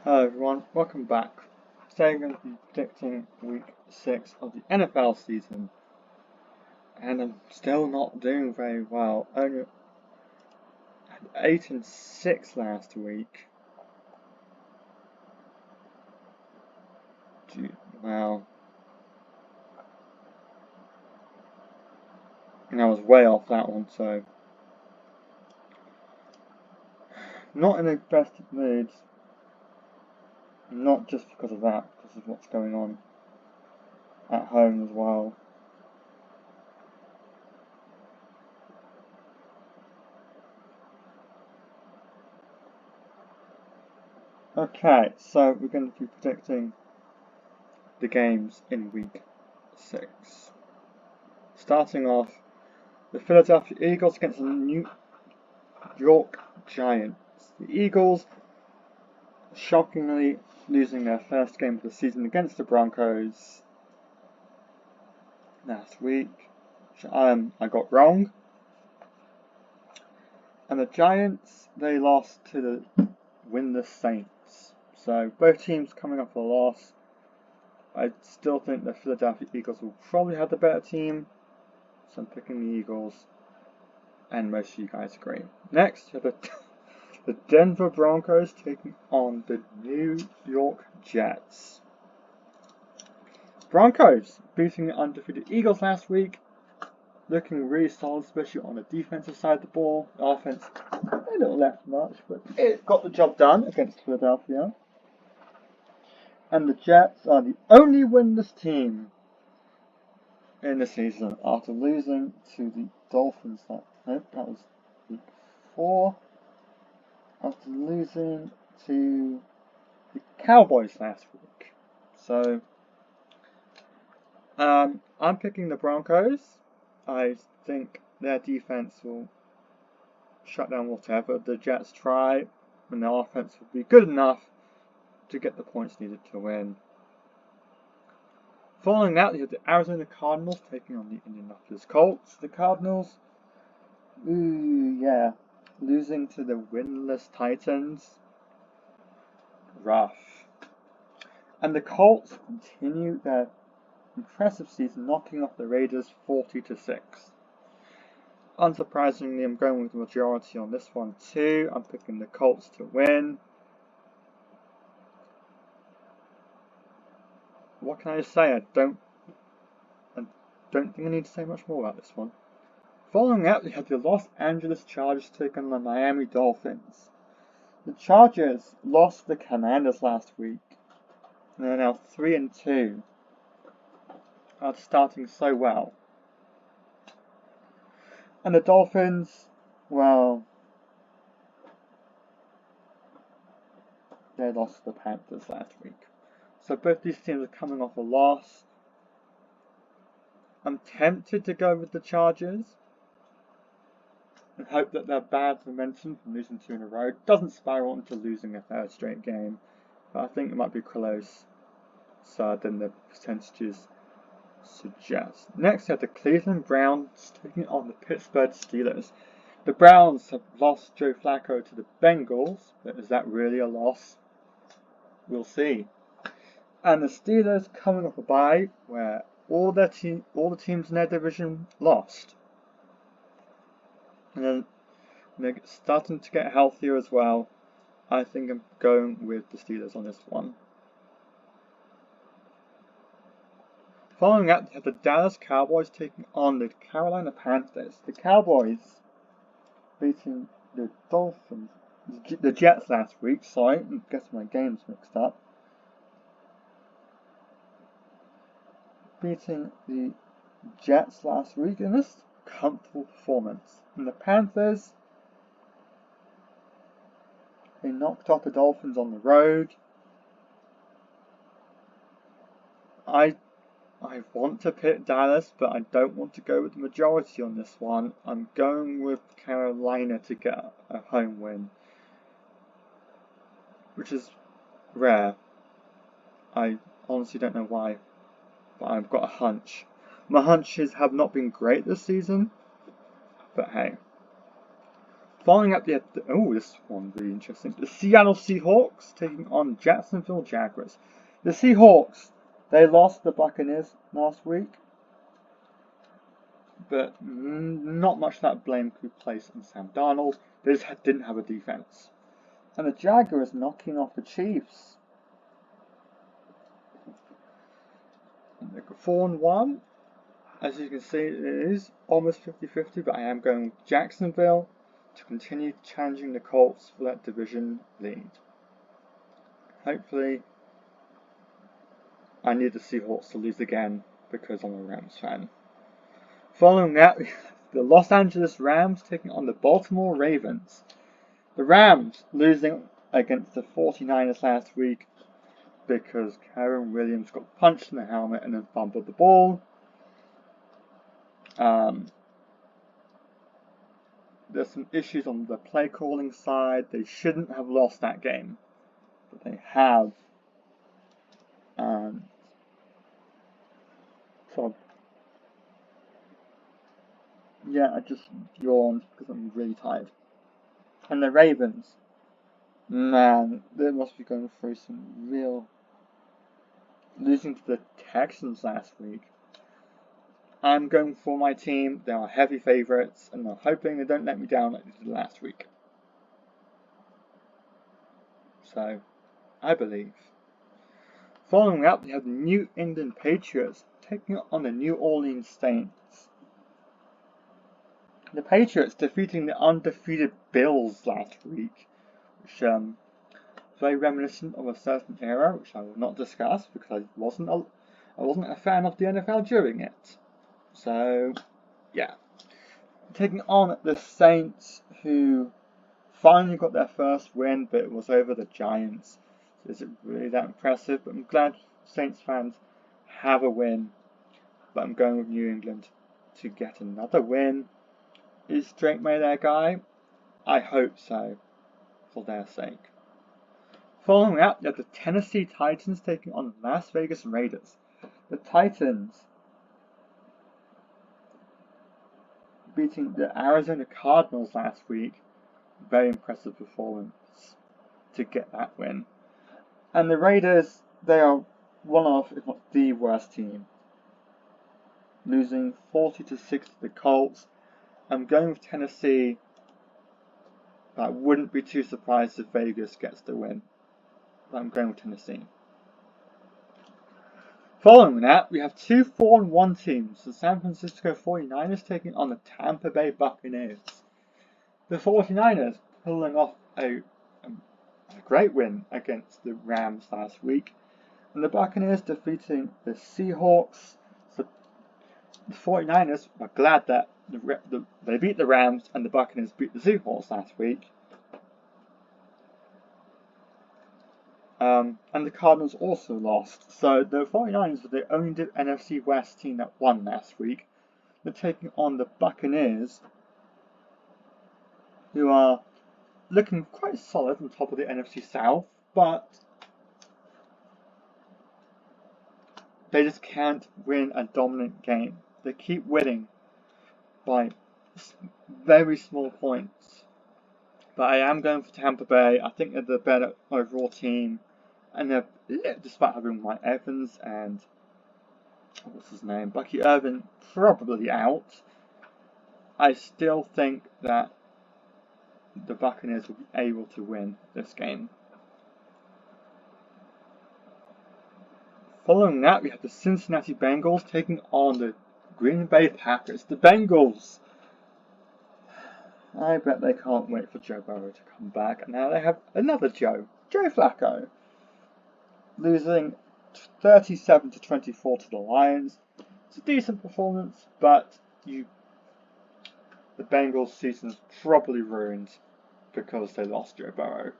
Hello everyone, welcome back. Today I'm going to be predicting week 6 of the NFL season. And I'm still not doing very well. Only had 8-6 last week. Wow. And I was way off that one, so not in the best of moods. Not just because of that, because of what's going on at home as well. Okay, so we're going to be predicting the games in week 6. Starting off, the Philadelphia Eagles against the New York Giants. The Eagles shockingly losing their first game of the season against the Broncos last week, which I got wrong. And the Giants, they lost to the winless Saints. So both teams coming off a loss. I still think the Philadelphia Eagles will probably have the better team, so I'm picking the Eagles, and most of you guys agree. Next, you have the Denver Broncos taking on the New York Jets. Broncos beating the undefeated Eagles last week, looking really solid, especially on the defensive side of the ball. The offense, a little less much, but it got the job done against Philadelphia. And the Jets are the only winless team in the season after losing to the Dolphins. That was week 4. After losing to the Cowboys last week. So, I'm picking the Broncos. I think their defense will shut down whatever the Jets try, and their offense will be good enough to get the points needed to win. Following that, you have the Arizona Cardinals taking on the Indianapolis Colts. The Cardinals, losing to the winless Titans. Rough. And the Colts continue their impressive season, knocking off the Raiders 40-6. Unsurprisingly, I'm going with the majority on this one too. I'm picking the Colts to win. What can I say? I don't think I need to say much more about this one. Following that, we have the Los Angeles Chargers taking on the Miami Dolphins. The Chargers lost the Commanders last week, and they're now 3-2. After starting so well. And the Dolphins, well, they lost to the Panthers last week. So both these teams are coming off a loss. I'm tempted to go with the Chargers and hope that their bad momentum from losing 2 in a row doesn't spiral into losing a third straight game. But I think it might be close than the percentages suggest. Next, we have the Cleveland Browns taking on the Pittsburgh Steelers. The Browns have lost Joe Flacco to the Bengals, but is that really a loss? We'll see. And the Steelers coming off a bye where all the teams in their division lost. And then they're starting to get healthier as well. I think I'm going with the Steelers on this one. Following that, we have the Dallas Cowboys taking on the Carolina Panthers. The Cowboys beating the Jets last week. Sorry, I'm getting my games mixed up. Beating the Jets last week in this comfortable performance. And the Panthers, they knocked off the Dolphins on the road. I want to pick Dallas, but I don't want to go with the majority on this one. I'm going with Carolina to get a home win, which is rare. I honestly don't know why, but I've got a hunch. My hunches have not been great this season, but hey. Following up oh, this one's really interesting. The Seattle Seahawks taking on Jacksonville Jaguars. The Seahawks, they lost the Buccaneers last week, but not much of that blame could be placed on Sam Darnold. They just didn't have a defense. And the Jaguars knocking off the Chiefs. And they go 4-1. As you can see, it is almost 50-50, but I am going with Jacksonville to continue challenging the Colts for that division lead. Hopefully, I need the Seahawks to lose again because I'm a Rams fan. Following that, we have the Los Angeles Rams taking on the Baltimore Ravens. The Rams losing against the 49ers last week because Karen Williams got punched in the helmet and then fumbled the ball. There's some issues on the play calling side. They shouldn't have lost that game, but they have. So, yeah, I just yawned because I'm really tired. And the Ravens, man, they must be going through some real. Losing to the Texans last week. I'm going for my team. They are heavy favourites, and I'm hoping they don't let me down like they did last week. So, I believe. Following up, we have the New England Patriots taking on the New Orleans Saints. The Patriots defeating the undefeated Bills last week, which very reminiscent of a certain era, which I will not discuss because I wasn't a fan of the NFL during it. So, yeah. Taking on the Saints, who finally got their first win, but it was over the Giants. So is it really that impressive? But I'm glad Saints fans have a win. But I'm going with New England to get another win. Is Drake May their guy? I hope so, for their sake. Following up, you have the Tennessee Titans taking on the Las Vegas Raiders. The Titans beating the Arizona Cardinals last week. Very impressive performance to get that win. And the Raiders, they are one of, if not the worst team. Losing 40-6 to the Colts. I'm going with Tennessee. But I wouldn't be too surprised if Vegas gets the win. But I'm going with Tennessee. Following that, we have two 4-1 teams. The San Francisco 49ers taking on the Tampa Bay Buccaneers. The 49ers pulling off a great win against the Rams last week. And the Buccaneers defeating the Seahawks. So the 49ers are glad that they beat the Rams and the Buccaneers beat the Seahawks last week. And the Cardinals also lost. So the 49ers were the only NFC West team that won last week. They're taking on the Buccaneers, who are looking quite solid on top of the NFC South, but they just can't win a dominant game. They keep winning by very small points. But I am going for Tampa Bay. I think they're the better overall team. And they're, despite having Mike Evans and, what's his name, Bucky Irvin probably out, I still think that the Buccaneers will be able to win this game. Following that, we have the Cincinnati Bengals taking on the Green Bay Packers. The Bengals, I bet they can't wait for Joe Burrow to come back. And now they have another Joe Flacco, losing 37-24 to the Lions. It's a decent performance, but the Bengals' season's probably ruined because they lost Joe Burrow.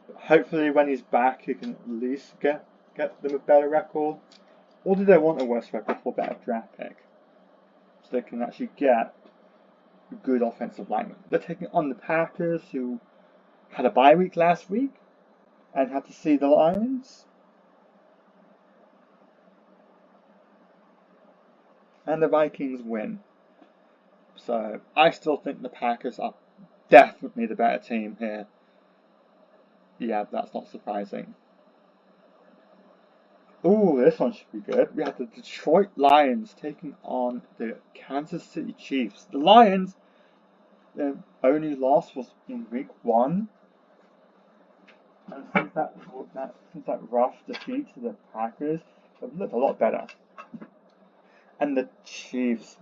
But hopefully when he's back, he can at least get them a better record. Or do they want a worse record for a better draft pick? So they can actually get a good offensive lineman. They're taking on the Packers, who had a bye week last week and had to see the Lions. And the Vikings win. So I still think the Packers are definitely the better team here. Yeah, that's not surprising. Ooh, this one should be good. We have the Detroit Lions taking on the Kansas City Chiefs. The Lions, their only loss was in week 1. And since that rough defeat to the Packers, they've looked a lot better. And the Chiefs,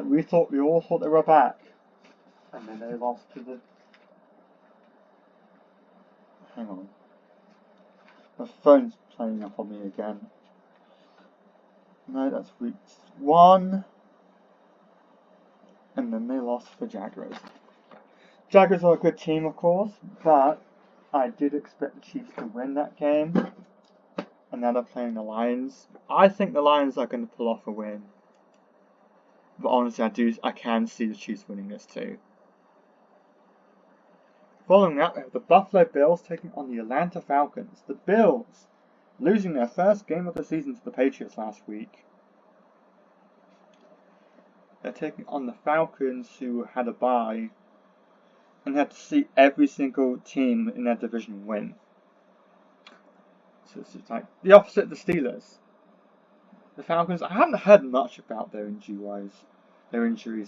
we all thought they were back, and then they lost to the. Hang on, my phone's playing up on me again. No, that's week 1, and then they lost to the Jaguars. Jaguars are a good team, of course, but I did expect the Chiefs to win that game, and now they're playing the Lions. I think the Lions are going to pull off a win, but honestly, I can see the Chiefs winning this too. Following that, we have the Buffalo Bills taking on the Atlanta Falcons. The Bills losing their first game of the season to the Patriots last week. They're taking on the Falcons, who had a bye and had to see every single team in their division win. So it's like the opposite of the Steelers. The Falcons, I haven't heard much about their injuries,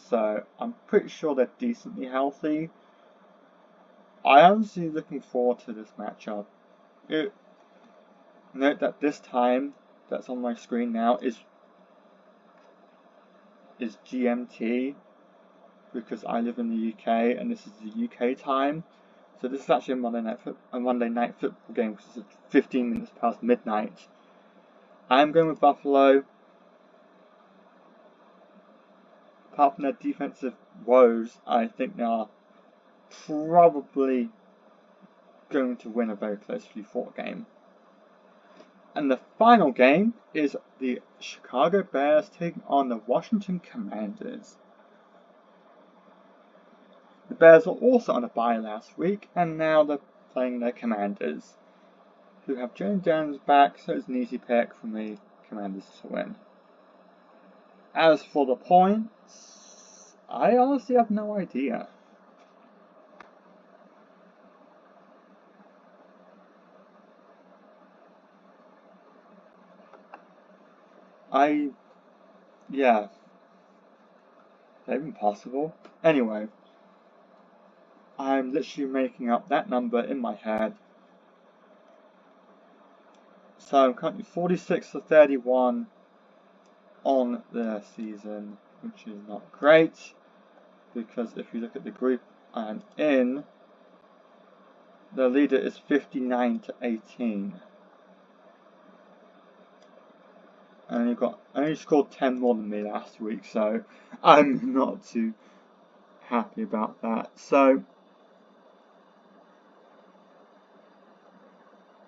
so I'm pretty sure they're decently healthy. I am honestly looking forward to this matchup. Note that this time that's on my screen now is GMT, because I live in the UK and this is the UK time. So this is actually a Monday night football game, because it's 15 minutes past midnight. I'm going with Buffalo. Apart from their defensive woes, I think they are probably going to win a very closely fought game. And the final game is the Chicago Bears taking on the Washington Commanders. The Bears were also on a bye last week, and now they're playing their Commanders, who have James Jones back, so it's an easy pick for me, Commanders to win. As for the points, I honestly have no idea. Yeah. Is that even possible? Anyway, I'm literally making up that number in my head. So I'm currently 46-31 on the season, which is not great, because if you look at the group I'm in, the leader is 59-18. And I only scored 10 more than me last week, so I'm not too happy about that. So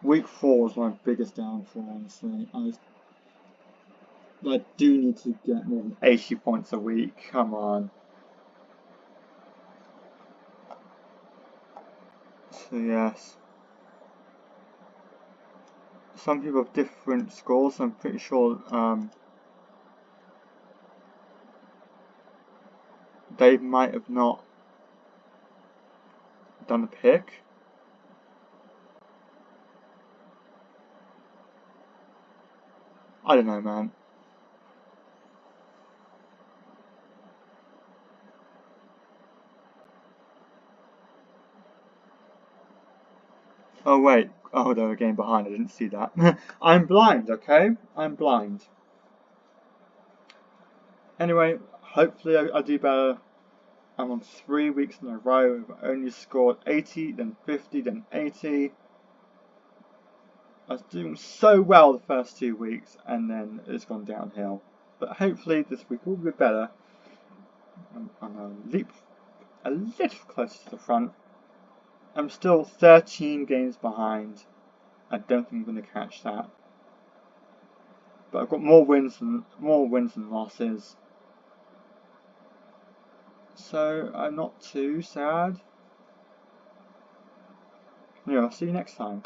week 4 was my biggest downfall, honestly. I do need to get more than 80 points a week. Come on. So yes. Some people have different scores, so I'm pretty sure Dave might have not done a pick. I don't know, man. Oh wait, oh they're a game behind, I didn't see that. I'm blind, okay? I'm blind. Anyway, hopefully I do better. I'm on 3 weeks in a row. I've only scored 80, then 50, then 80. I was doing so well the first 2 weeks, and then it's gone downhill. But hopefully this week will be better. I'm a little closer to the front. I'm still 13 games behind. I don't think I'm going to catch that. But I've got more wins than losses. So I'm not too sad. Yeah, I'll see you next time.